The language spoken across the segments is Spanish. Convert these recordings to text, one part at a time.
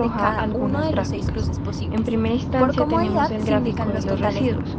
de arroja cada uno algunos de los gráficos. 6 cruces posibles. En primera Por instancia comodidad tenemos el se gráfico indican de los los totales. residuos.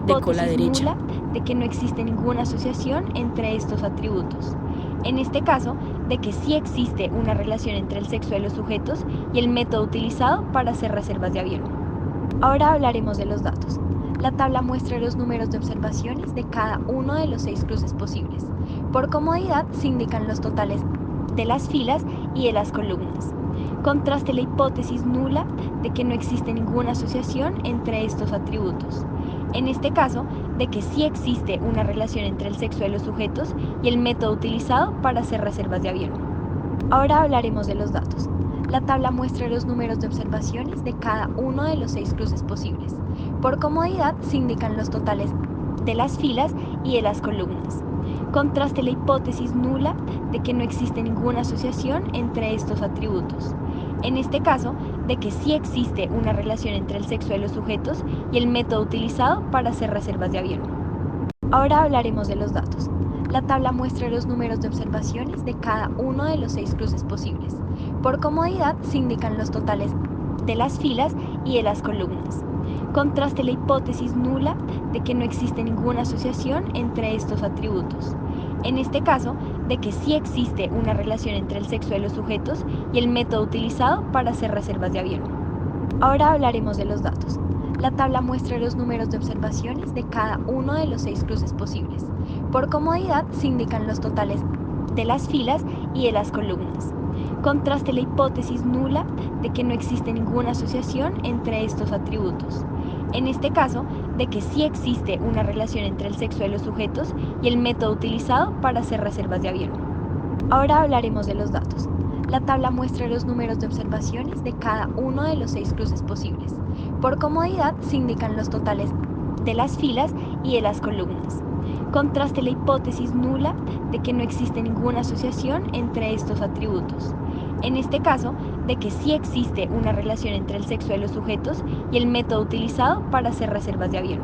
de cola hipótesis derecha. nula de que no existe ninguna asociación entre estos atributos. En este caso, de que sí existe una relación entre el sexo de los sujetos y el método utilizado para hacer reservas de avión. Ahora hablaremos de los datos. La tabla muestra los números de observaciones de cada uno de los 6 cruces posibles. Por comodidad se indican los totales de las filas y de las columnas. Contraste la hipótesis nula de que no existe ninguna asociación entre estos atributos. En este caso, de que sí existe una relación entre el sexo de los sujetos y el método utilizado para hacer reservas de avión. Ahora hablaremos de los datos. La tabla muestra los números de observaciones de cada uno de los 6 cruces posibles. Por comodidad se indican los totales de las filas y de las columnas. Contraste la hipótesis nula de que no existe ninguna asociación entre estos atributos. En este caso, de que sí existe una relación entre el sexo de los sujetos y el método utilizado para hacer reservas de avión. Ahora hablaremos de los datos. La tabla muestra los números de observaciones de cada uno de los 6 cruces posibles. Por comodidad se indican los totales de las filas y de las columnas. Contraste la hipótesis nula de que no existe ninguna asociación entre estos atributos. En este caso, de que sí existe una relación entre el sexo de los sujetos y el método utilizado para hacer reservas de avión. Ahora hablaremos de los datos. La tabla muestra los números de observaciones de cada uno de los 6 cruces posibles. Por comodidad se indican los totales de las filas y de las columnas. Contraste la hipótesis nula de que no existe ninguna asociación entre estos atributos. En este caso, de que sí existe una relación entre el sexo de los sujetos y el método utilizado para hacer reservas de avión. Ahora hablaremos de los datos. La tabla muestra los números de observaciones de cada uno de los 6 cruces posibles. Por comodidad se indican los totales de las filas y de las columnas. Contraste la hipótesis nula de que no existe ninguna asociación entre estos atributos. En este caso, de que sí existe una relación entre el sexo de los sujetos y el método utilizado para hacer reservas de avión.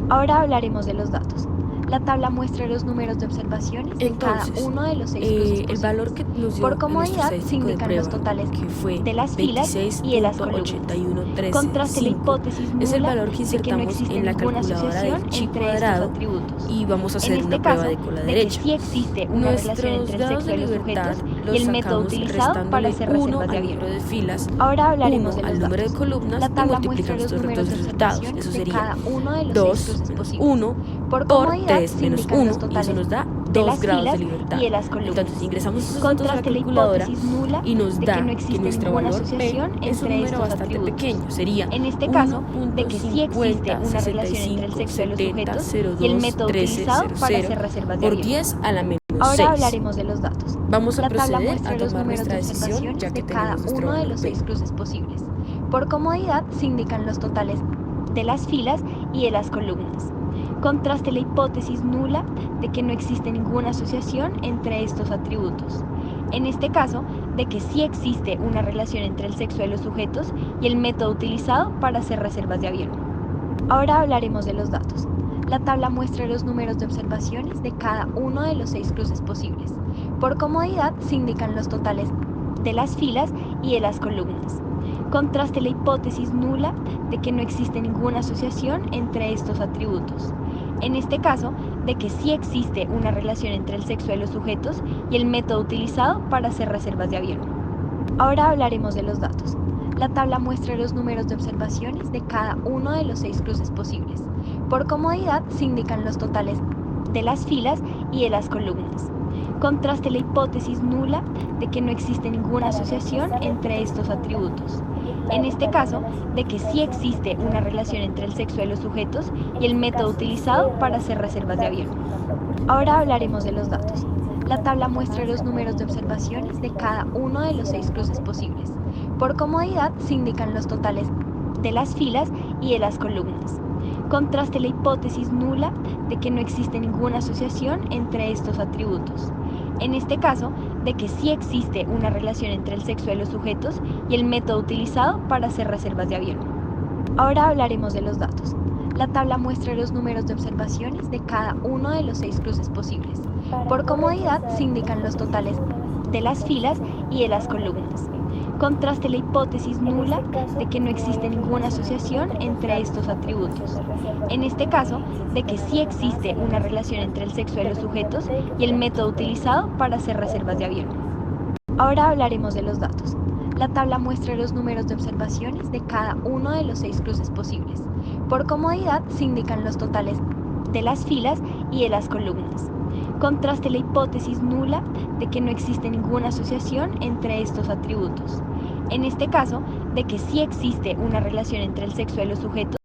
Ahora hablaremos de los datos. La tabla muestra los números de observaciones de cada Entonces, uno de los 6 cruces el valor que posibles. nos Por dio en nuestro comodidad se estadístico de indican los prueba, totales que fue de las filas y de las columnas. 26.8113, Contraste la hipótesis es el nula valor que de que no insertamos existe en la ninguna calculadora asociación del chi entre estos cuadrado atributos. y vamos a En hacer este una prueba caso, de cola de que derecha. sí existe una relación Nuestros entre el grados sexo de de los libertad sujetos y los el método sacamos utilizado para restándole hacer 1 reservas de al avión. número de filas, Ahora hablaremos 1 de al los número de datos. columnas La y tabla muestra multiplicamos los estos números dos de resultados. Eso observaciones de sería cada uno de los 6 2 cruces menos posibles. 1 Por por comodidad 3 se menos indican los 1 y eso totales nos da de 2 las grados de filas libertad. y de las Entonces columnas. ingresamos esos datos a la Contraste la calculadora hipótesis nula y nos de que no da que existe nuestro ninguna valor P asociación es un entre número estos bastante atributos. pequeño, sería En este caso, de que sí existe una relación entre el sexo de los sujetos y el método utilizado para hacer reservas de por avión. 10 a la menos Ahora 6. hablaremos de los datos. Vamos a La tabla proceder a muestra los tomar números nuestra de decisión ya observaciones que de cada tenemos nuestro uno de valor los P. 6 cruces posibles. Por comodidad se indican los totales de las filas y de las columnas. Contraste la hipótesis nula de que no existe ninguna asociación entre estos atributos. En este caso, de que sí existe una relación entre el sexo de los sujetos y el método utilizado para hacer reservas de avión. Ahora hablaremos de los datos. La tabla muestra los números de observaciones de cada uno de los 6 cruces posibles. Por comodidad se indican los totales de las filas y de las columnas. Contraste la hipótesis nula de que no existe ninguna asociación entre estos atributos. En este caso, de que sí existe una relación entre el sexo de los sujetos y el método utilizado para hacer reservas de avión. Ahora hablaremos de los datos. La tabla muestra los números de observaciones de cada uno de los 6 cruces posibles. Por comodidad se indican los totales de las filas y de las columnas. Contraste la hipótesis nula de que no existe ninguna asociación entre estos atributos. En este caso, de que sí existe una relación entre el sexo de los sujetos y el método utilizado para hacer reservas de avión. Ahora hablaremos de los datos. La tabla muestra los números de observaciones de cada uno de los 6 cruces posibles. Por comodidad se indican los totales de las filas y de las columnas. Contraste la hipótesis nula de que no existe ninguna asociación entre estos atributos. En este caso, de que sí existe una relación entre el sexo de los sujetos y el método utilizado para hacer reservas de avión. Ahora hablaremos de los datos. La tabla muestra los números de observaciones de cada uno de los 6 cruces posibles. Por comodidad se indican los totales de las filas y de las columnas. Contraste la hipótesis nula de que no existe ninguna asociación entre estos atributos. En este caso, de que sí existe una relación entre el sexo de los sujetos y el método utilizado para hacer reservas de avión. Ahora hablaremos de los datos. La tabla muestra los números de observaciones de cada uno de los 6 cruces posibles. Por comodidad se indican los totales de las filas y de las columnas. Contraste la hipótesis nula de que no existe ninguna asociación entre estos atributos. En este caso, de que sí existe una relación entre el sexo de los sujetos